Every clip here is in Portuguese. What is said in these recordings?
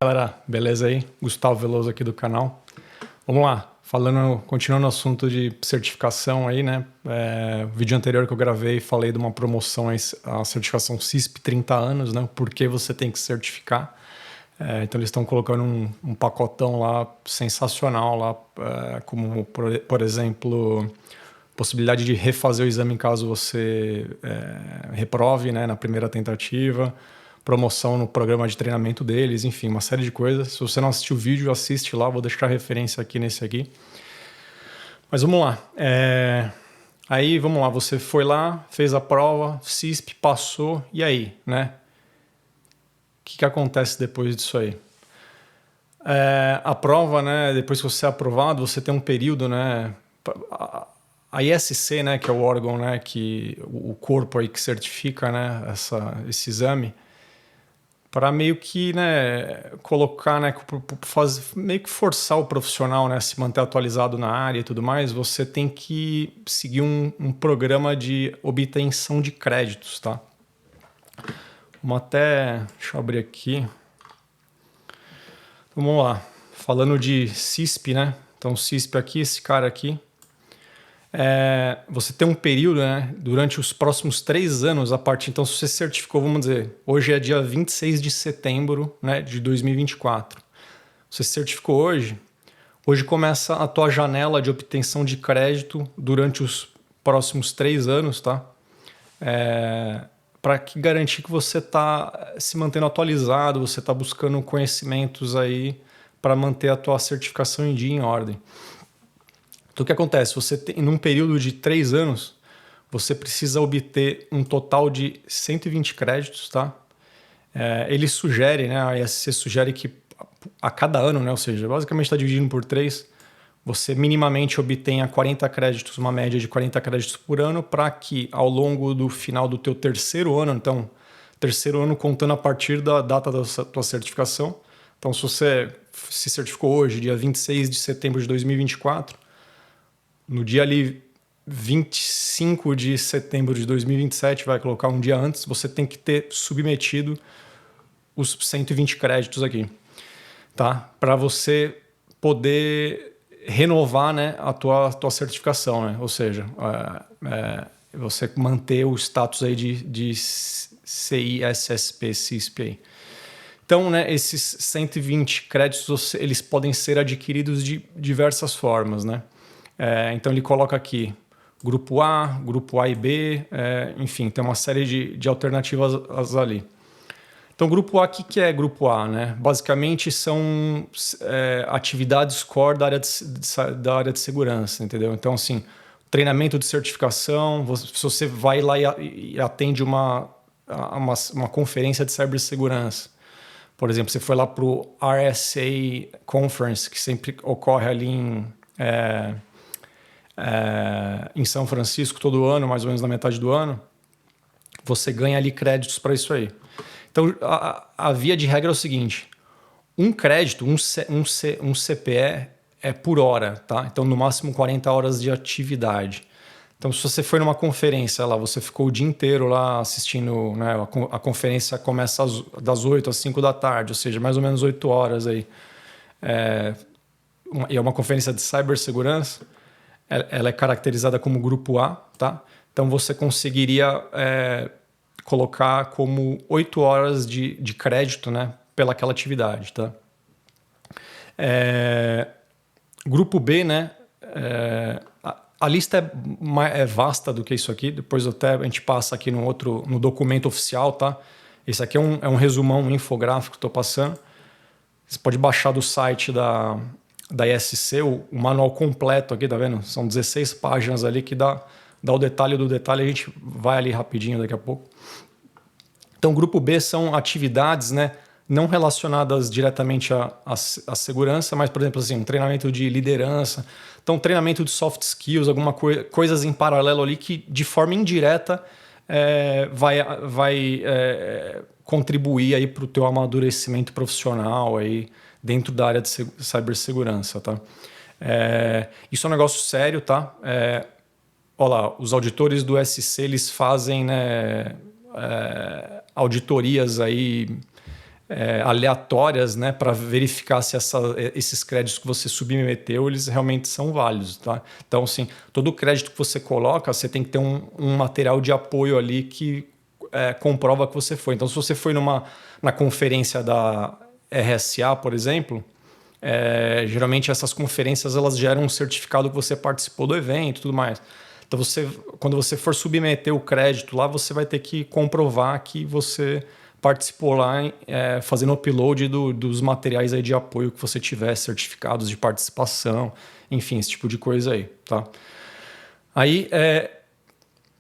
galera, beleza aí? Gustavo Veloso aqui do canal. Vamos lá, continuando o assunto de certificação aí, né? O vídeo anterior que eu gravei, falei de uma promoção, a certificação CISP 30 anos, né? Por que você tem que certificar. Então eles estão colocando um pacotão lá sensacional lá, como por exemplo, possibilidade de refazer o exame caso você reprove, né, na primeira tentativa, promoção no programa de treinamento deles, enfim, uma série de coisas. Se você não assistiu o vídeo, assiste lá, vou deixar a referência aqui nesse aqui. Mas vamos lá. Aí, vamos lá, você foi lá, fez a prova, CISP, passou, e aí, né? O que acontece depois disso aí? A prova, né, depois que você é aprovado, você tem um período, né? A ISC, né, que é o órgão, né, o corpo aí que certifica, né, esse exame, para meio que, né, colocar, né, meio que forçar o profissional, né, a se manter atualizado na área e tudo mais, você tem que seguir um programa de obtenção de créditos, tá? Deixa eu abrir aqui. Vamos lá, falando de CISP, né, então CISP aqui, esse cara aqui, você tem um período, né, durante os próximos 3 anos, então se você certificou, vamos dizer, hoje é dia 26 de setembro, né, de 2024. Você certificou hoje começa a tua janela de obtenção de crédito durante os próximos 3 anos, tá? Para garantir que você está se mantendo atualizado, você está buscando conhecimentos aí para manter a tua certificação em dia, em ordem. Então, o que acontece? Você tem, num período de 3 anos, você precisa obter um total de 120 créditos, tá? Ele sugere, né? A ISC sugere que a cada ano, né? Ou seja, basicamente está dividindo por 3, você minimamente obtenha 40 créditos, uma média de 40 créditos por ano, para que ao longo do final do teu terceiro ano, então, terceiro ano contando a partir da data da tua certificação. Então, se você se certificou hoje, dia 26 de setembro de 2024, no dia ali 25 de setembro de 2027, vai colocar um dia antes, você tem que ter submetido os 120 créditos aqui, tá? Para você poder renovar, né, a tua certificação, né? Ou seja, você manter o status aí de CISSP, CISP aí. Então, né, esses 120 créditos, eles podem ser adquiridos de diversas formas, né? Então ele coloca aqui grupo A e B, enfim, tem uma série de alternativas ali. Então, grupo A, o que é grupo A, né? Basicamente são atividades core da área de segurança, entendeu? Então, assim, treinamento de certificação, se você vai lá e atende uma conferência de cibersegurança. Por exemplo, você foi lá para o RSA Conference, que sempre ocorre ali em São Francisco todo ano, mais ou menos na metade do ano, você ganha ali créditos para isso aí. Então, a via de regra é o seguinte, um crédito, um CPE é por hora, tá? Então, no máximo 40 horas de atividade. Então, se você foi numa conferência lá, você ficou o dia inteiro lá assistindo, né? A conferência começa das 8 às 5 da tarde, ou seja, mais ou menos 8 horas aí. E é uma conferência de cibersegurança, ela é caracterizada como grupo A, tá? Então você conseguiria colocar como 8 horas de crédito, né, pelaquela atividade, tá? Grupo B, né? A lista é vasta do que isso aqui, depois até a gente passa aqui no documento oficial, tá? Esse aqui é um resumão, um infográfico que estou passando. Você pode baixar do site da ISC, o manual completo aqui, tá vendo? São 16 páginas ali que dá o detalhe do detalhe, a gente vai ali rapidinho daqui a pouco. Então, grupo B são atividades, né, não relacionadas diretamente à segurança, mas, por exemplo, assim, um treinamento de liderança, então treinamento de soft skills, coisas em paralelo ali que, de forma indireta, vai contribuir aí para o teu amadurecimento profissional aí, dentro da área de cibersegurança, tá? Isso é um negócio sério, tá? Olha lá, os auditores do SC, eles fazem, né, auditorias aí aleatórias, né, para verificar se esses créditos que você submeteu, eles realmente são válidos, tá? Então, assim, todo crédito que você coloca, você tem que ter um material de apoio ali que comprova que você foi. Então, se você foi na conferência da RSA, por exemplo, geralmente essas conferências elas geram um certificado que você participou do evento e tudo mais. Então, quando você for submeter o crédito lá, você vai ter que comprovar que você participou lá, fazendo upload dos materiais aí de apoio que você tiver, certificados de participação, enfim, esse tipo de coisa aí, tá? Aí,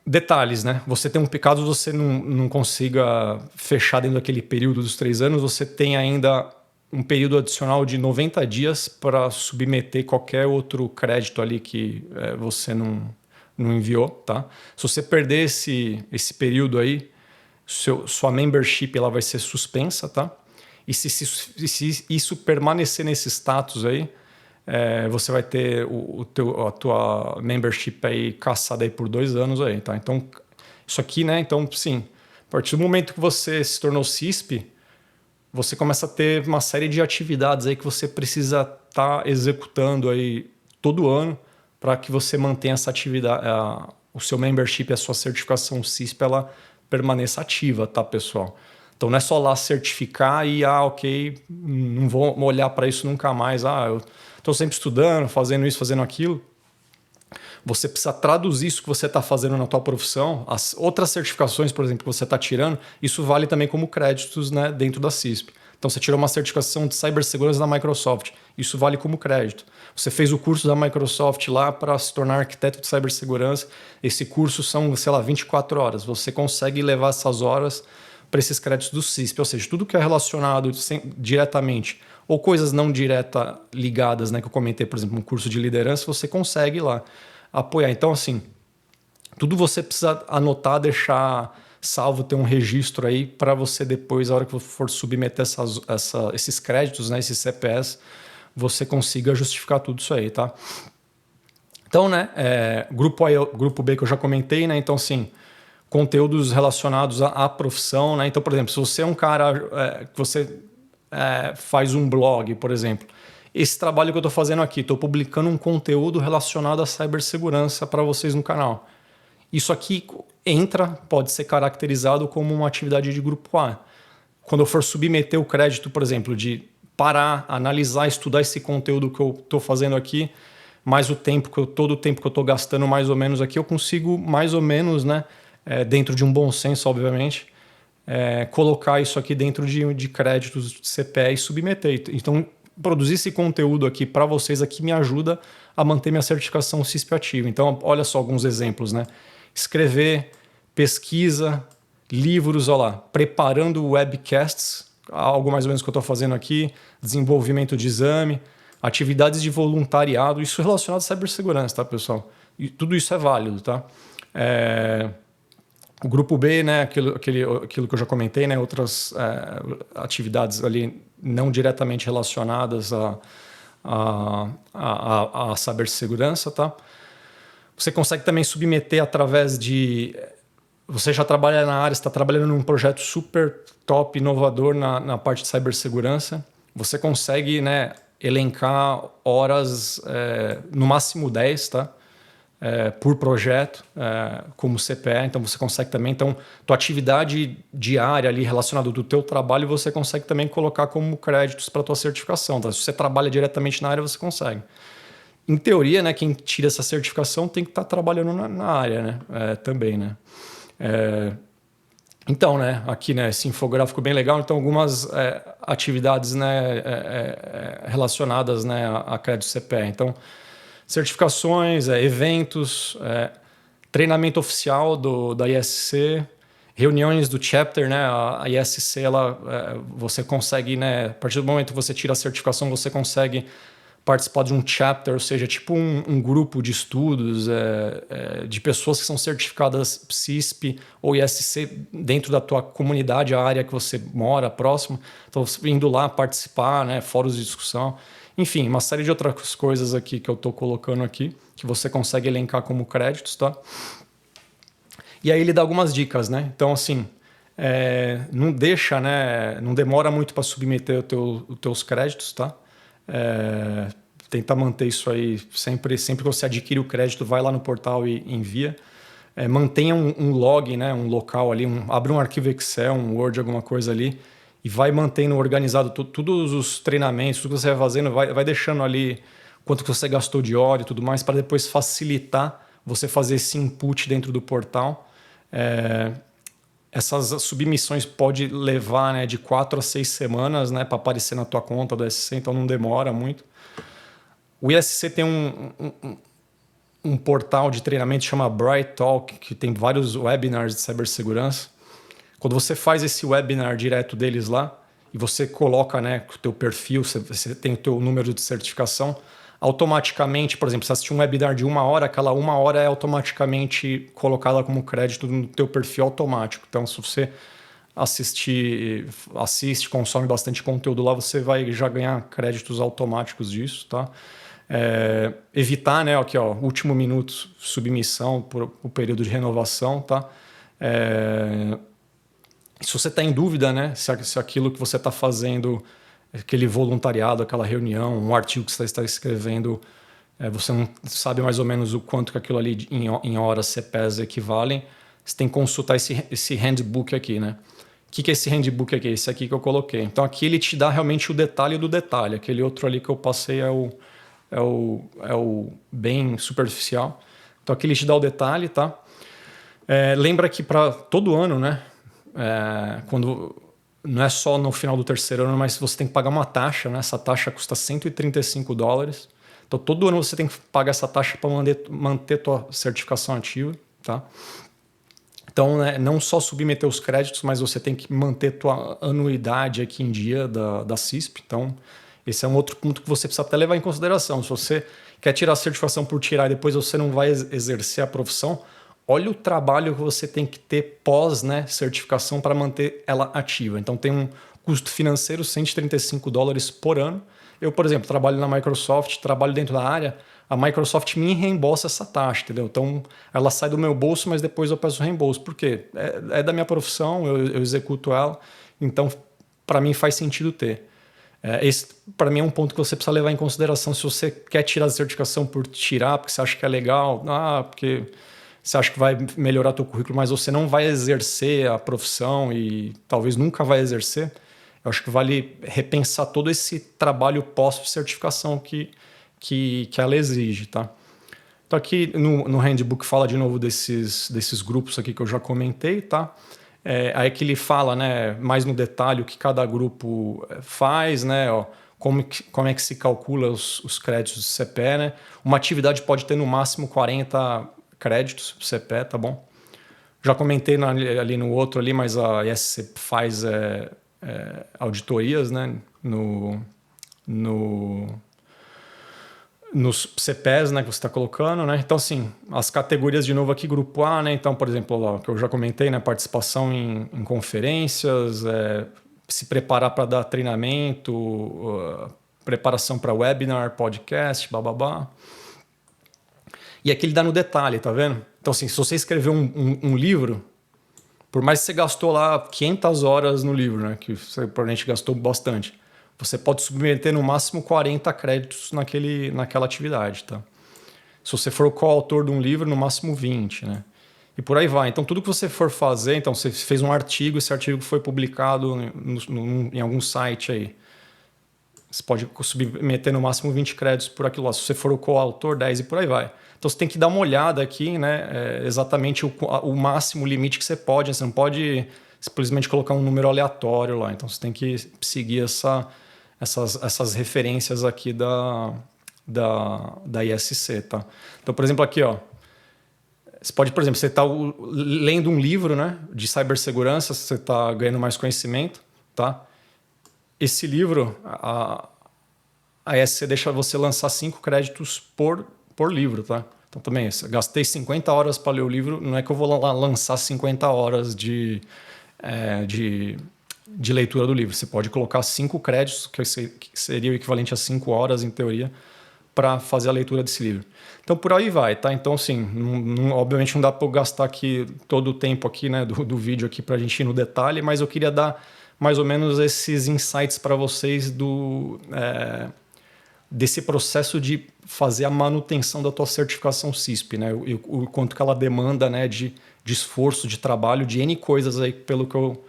detalhes, né? Você tem caso você não consiga fechar dentro daquele período dos 3 anos, você tem ainda um período adicional de 90 dias para submeter qualquer outro crédito ali que você não enviou, tá? Se você perder esse período aí, sua membership ela vai ser suspensa, tá? E se isso permanecer nesse status aí, você vai ter a tua membership aí caçada aí por 2 anos aí, tá? Então, isso aqui, né? Então, sim, a partir do momento que você se tornou CISP, você começa a ter uma série de atividades aí que você precisa estar executando aí todo ano para que você mantenha essa atividade, o seu membership, a sua certificação CISP, ela permaneça ativa, tá, pessoal? Então não é só lá certificar e, ok, não vou olhar para isso nunca mais. Eu estou sempre estudando, fazendo isso, fazendo aquilo. Você precisa traduzir isso que você está fazendo na tua profissão. As outras certificações, por exemplo, que você está tirando, isso vale também como créditos, né, dentro da CISP. Então você tirou uma certificação de cibersegurança da Microsoft, isso vale como crédito. Você fez o curso da Microsoft lá para se tornar arquiteto de cibersegurança, esse curso são, sei lá, 24 horas. Você consegue levar essas horas para esses créditos do CISP, ou seja, tudo que é relacionado diretamente ou coisas não direta ligadas, né, que eu comentei, por exemplo, um curso de liderança, você consegue lá apoiar. Então, assim, tudo você precisa anotar, deixar salvo, ter um registro aí para você depois, a hora que for submeter esses créditos, né, esses CPS, você consiga justificar tudo isso aí, tá? Então, né, grupo B que eu já comentei, né, então, assim, conteúdos relacionados à profissão, né, então, por exemplo, se você é um cara que você faz um blog, por exemplo, esse trabalho que eu estou fazendo aqui, estou publicando um conteúdo relacionado à cibersegurança para vocês no canal. Isso aqui pode ser caracterizado como uma atividade de grupo A. Quando eu for submeter o crédito, por exemplo, de parar, analisar, estudar esse conteúdo que eu estou fazendo aqui, mais todo o tempo que eu estou gastando mais ou menos aqui, eu consigo mais ou menos, né, dentro de um bom senso, obviamente, colocar isso aqui dentro de créditos de CPE e submeter. Então, produzir esse conteúdo aqui para vocês aqui me ajuda a manter minha certificação CISP ativa. Então, olha só alguns exemplos, né? Escrever, pesquisa, livros, olha lá, preparando webcasts, algo mais ou menos que eu estou fazendo aqui, desenvolvimento de exame, atividades de voluntariado, isso relacionado à cibersegurança, tá, pessoal? E tudo isso é válido, tá? O grupo B, né, aquilo que eu já comentei, né, outras atividades ali não diretamente relacionadas à cibersegurança, tá? Você consegue também submeter através de... Você já trabalha na área, está trabalhando num projeto super top, inovador na parte de cibersegurança. Você consegue, né, elencar horas, no máximo 10, tá? Por projeto, como CPE, então você consegue também, então tua atividade diária ali relacionada do teu trabalho, você consegue também colocar como créditos para tua certificação, tá? Se você trabalha diretamente na área, você consegue. Em teoria, né, quem tira essa certificação tem que estar trabalhando na área, né, também, né. Então, né, aqui, né, esse infográfico bem legal, então algumas atividades, né, relacionadas, né, a crédito CPE, então certificações, eventos, treinamento oficial da ISC, reuniões do chapter, né? A ISC, você consegue, né? A partir do momento que você tira a certificação, você consegue participar de um chapter, ou seja, tipo um grupo de estudos de pessoas que são certificadas CISP ou ISC dentro da tua comunidade, a área que você mora, próximo. Então, indo lá participar, né? Fóruns de discussão. Enfim, uma série de outras coisas aqui que eu estou colocando aqui, que você consegue elencar como créditos, tá? E aí ele dá algumas dicas, né? Então, assim, não deixa, né? Não demora muito para submeter os teus créditos, tá? Tenta manter isso aí sempre que você adquire o crédito, vai lá no portal e envia. Mantenha um log, né? Um local ali, abre um arquivo Excel, um Word, alguma coisa ali e vai mantendo organizado todos os treinamentos, tudo que você vai fazendo, vai deixando ali quanto que você gastou de hora e tudo mais para depois facilitar você fazer esse input dentro do portal. Essas submissões pode levar, né, de 4 a 6 semanas, né, para aparecer na tua conta do ISC, então não demora muito. O ISC tem um portal de treinamento que chama Bright Talk, que tem vários webinars de cibersegurança. Quando você faz esse webinar direto deles lá e você coloca, né, o teu perfil, você tem o teu número de certificação, automaticamente, por exemplo, se assistir um webinar de 1 hora, aquela 1 hora é automaticamente colocada como crédito no teu perfil automático. Então, se você assiste, consome bastante conteúdo lá, você vai já ganhar créditos automáticos disso, tá? Evitar, né, aqui, ó, último minuto, submissão por o período de renovação, tá? Se você está em dúvida, né, se aquilo que você está fazendo, aquele voluntariado, aquela reunião, um artigo que você está escrevendo, você não sabe mais ou menos o quanto que aquilo ali em horas CPES equivalem, você tem que consultar esse handbook aqui, né? O que é esse handbook aqui? Esse aqui que eu coloquei. Então aqui ele te dá realmente o detalhe do detalhe. Aquele outro ali que eu passei é o bem superficial. Então aqui ele te dá o detalhe, tá? Lembra que para todo ano, né? Quando não é só no final do terceiro ano, mas você tem que pagar uma taxa, né? Essa taxa custa $135. Então todo ano você tem que pagar essa taxa para manter tua certificação ativa, tá? Então, né, não só submeter os créditos, mas você tem que manter tua anuidade aqui em dia da CISP. Então, esse é um outro ponto que você precisa até levar em consideração. Se você quer tirar a certificação por tirar e depois você não vai exercer a profissão, olha o trabalho que você tem que ter pós, né, certificação para manter ela ativa. Então, tem um custo financeiro, $135 por ano. Eu, por exemplo, trabalho na Microsoft, trabalho dentro da área, a Microsoft me reembolsa essa taxa, entendeu? Então, ela sai do meu bolso, mas depois eu peço reembolso. Por quê? É da minha profissão, eu executo ela, então, para mim, faz sentido ter. Esse, para mim, é um ponto que você precisa levar em consideração se você quer tirar a certificação por tirar, porque você acha que é legal, porque você acha que vai melhorar teu currículo, mas você não vai exercer a profissão e talvez nunca vai exercer. Eu acho que vale repensar todo esse trabalho pós-certificação que ela exige, tá? Então aqui no handbook fala de novo desses grupos aqui que eu já comentei, tá? Aí que ele fala, né, mais no detalhe o que cada grupo faz, né? Ó, como é que se calcula os créditos do CPE, né? Uma atividade pode ter no máximo 40 créditos do CPE, tá bom? Já comentei ali no outro ali, mas a ISC faz auditorias, né, nos CPEs, né, que você está colocando, né? Então, assim, as categorias de novo aqui, grupo A, né? Então, por exemplo, ó, que eu já comentei, né? Participação em conferências, se preparar para dar treinamento, preparação para webinar, podcast, bababá. E aqui ele dá no detalhe, tá vendo? Então, assim, se você escrever um livro, por mais que você gastou lá 500 horas no livro, né? Que você provavelmente gastou bastante, você pode submeter no máximo 40 créditos naquela atividade, tá? Se você for o coautor de um livro, no máximo 20, né? E por aí vai. Então, tudo que você for fazer, então você fez um artigo, esse artigo foi publicado em algum site aí. Você pode submeter no máximo 20 créditos por aquilo lá. Se você for o coautor, 10 e por aí vai. Então, você tem que dar uma olhada aqui, né? Exatamente o máximo limite que você pode. Você não pode simplesmente colocar um número aleatório lá. Então, você tem que seguir essas referências aqui da ISC, tá? Então, por exemplo, aqui, ó, você pode, por exemplo, você está lendo um livro, né, de cibersegurança, você está ganhando mais conhecimento, tá? Esse livro, a ISC deixa você lançar 5 créditos por livro, tá? Então, também, gastei 50 horas para ler o livro, não é que eu vou lançar 50 horas de leitura do livro. Você pode colocar 5 créditos, que seria o equivalente a 5 horas, em teoria, para fazer a leitura desse livro. Então por aí vai, tá? Então assim, obviamente não dá para eu gastar aqui todo o tempo aqui, né, do vídeo aqui para a gente ir no detalhe, mas eu queria dar mais ou menos esses insights para vocês desse processo de fazer a manutenção da tua certificação CISP, né? O quanto que ela demanda, né, de esforço, de trabalho, de N coisas aí, pelo que eu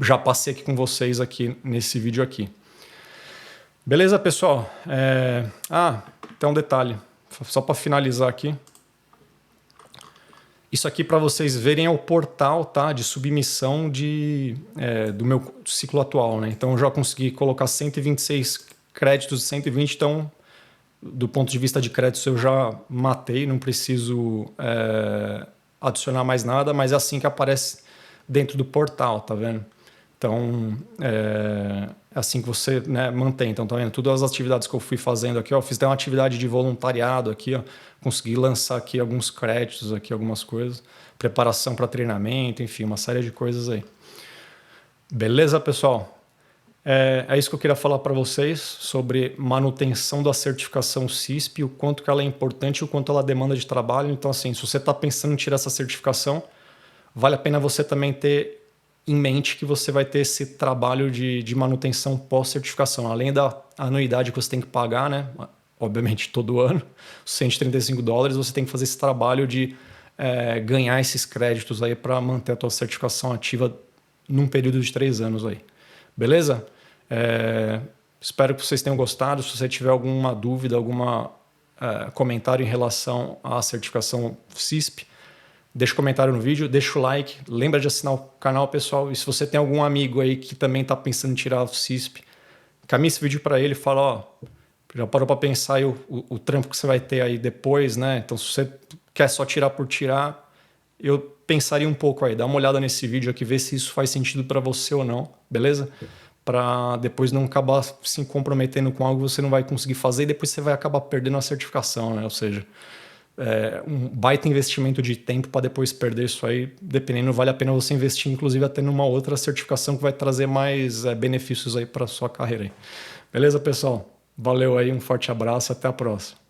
já passei aqui com vocês aqui nesse vídeo aqui. Beleza, pessoal? Tem um detalhe, só para finalizar aqui. Isso aqui para vocês verem é o portal, tá, de submissão do meu ciclo atual, né? Então eu já consegui colocar 126 créditos de 120, então do ponto de vista de créditos eu já matei, não preciso adicionar mais nada, mas é assim que aparece dentro do portal, tá vendo? Então é assim que você, né, mantém. Então tá vendo? Todas as atividades que eu fui fazendo aqui, ó, fiz até uma atividade de voluntariado aqui, ó, consegui lançar aqui alguns créditos aqui, algumas coisas, preparação para treinamento, enfim, uma série de coisas aí. Beleza, pessoal? É isso que eu queria falar para vocês sobre manutenção da certificação CISP, o quanto que ela é importante e o quanto ela demanda de trabalho. Então, assim, se você está pensando em tirar essa certificação, vale a pena você também ter em mente que você vai ter esse trabalho de manutenção pós-certificação. Além da anuidade que você tem que pagar, né? Obviamente todo ano, $135, você tem que fazer esse trabalho de ganhar esses créditos aí para manter a tua certificação ativa num período de 3 anos aí. Beleza? Espero que vocês tenham gostado. Se você tiver alguma dúvida, algum comentário em relação à certificação CISP, deixa um comentário no vídeo, deixa o like, lembra de assinar o canal, pessoal. E se você tem algum amigo aí que também está pensando em tirar o CISP, caminha esse vídeo para ele e fala, ó, já parou para pensar aí o trampo que você vai ter aí depois, né? Então se você quer só tirar por tirar, eu pensaria um pouco aí, dá uma olhada nesse vídeo aqui, ver se isso faz sentido para você ou não, beleza? Para depois não acabar se comprometendo com algo que você não vai conseguir fazer e depois você vai acabar perdendo a certificação, né? Ou seja, um baita investimento de tempo para depois perder isso aí, dependendo, vale a pena você investir, inclusive até numa outra certificação que vai trazer mais benefícios aí para sua carreira aí. Beleza, pessoal? Valeu aí, um forte abraço, até a próxima.